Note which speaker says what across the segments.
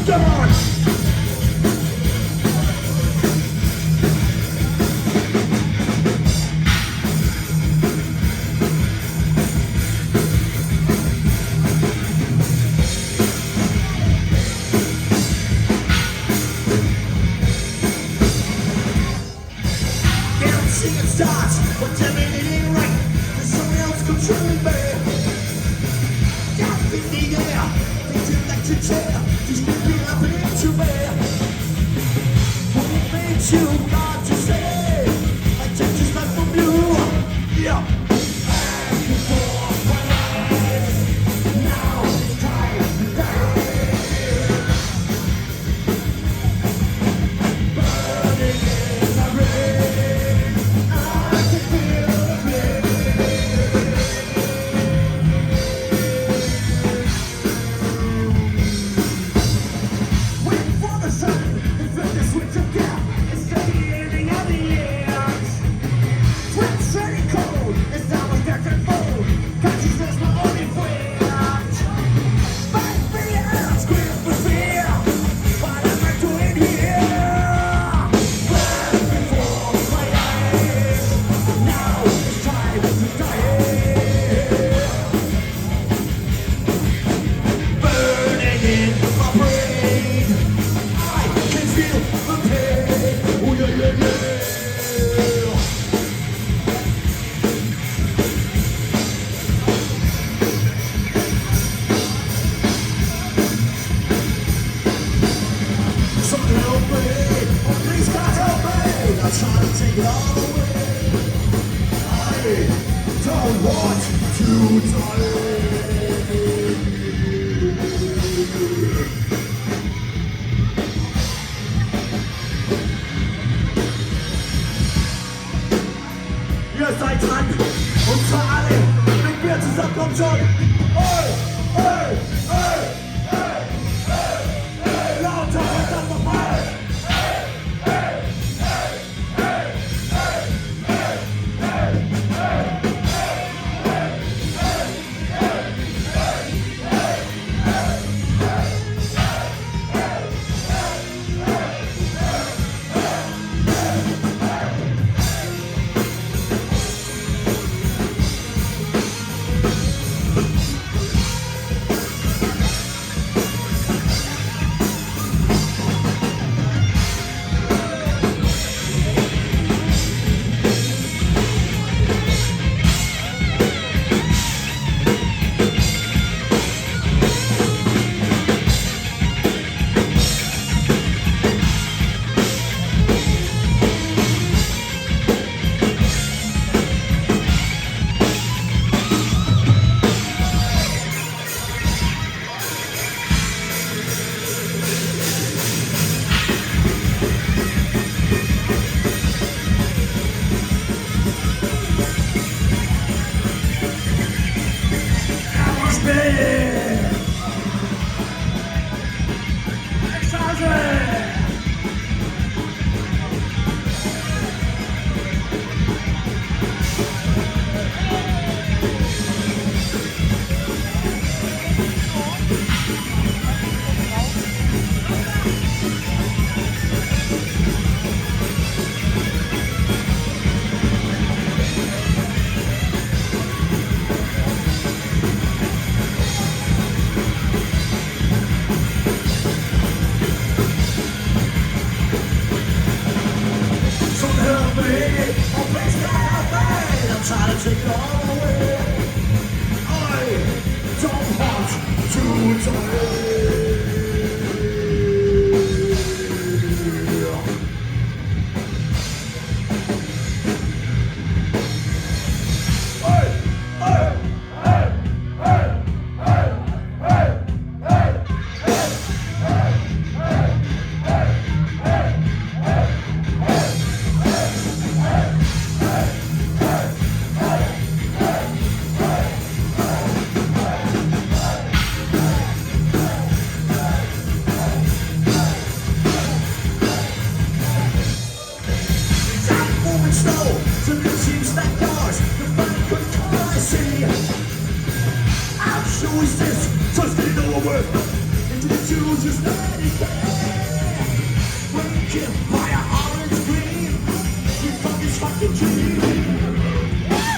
Speaker 1: dawn. Dancing it starts, but damn it ain't right. There's someone else controlling me. Death in the air, things like to tear. Just keep it up into me. What made you not to say? My touch is not from you. Yeah. Back and forth, my life. Now it's time to die. Burning in the rain. I can feel the pain. Waiting for the sun to flip the switch of death. It's the beginning of the years. Twins turning cold. It's now a death and fold. Consciousness my only friend. Fight for your ass, scream for fear. What am I doing here? Back before my eyes. Now it's time to die. Burning in my brain. I can feel the pain. Oh yeah, yeah, yeah. So help me, oh please God help me. I'm trying to take it all away. I don't want to die. Ihr seid dran und zwar alle mit mir zusammen, kommt schon. Oi, oi, oi, oi, oi, oi, lauter verdammt nochmal. I'm trying to take it all away. I don't want to die. Who is this? Just getting over into the you just let it be. Breaking fire, orange green. You fucking fucking dream.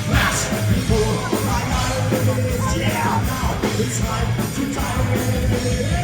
Speaker 1: Flash before my eyes. Yeah, now it's time to die.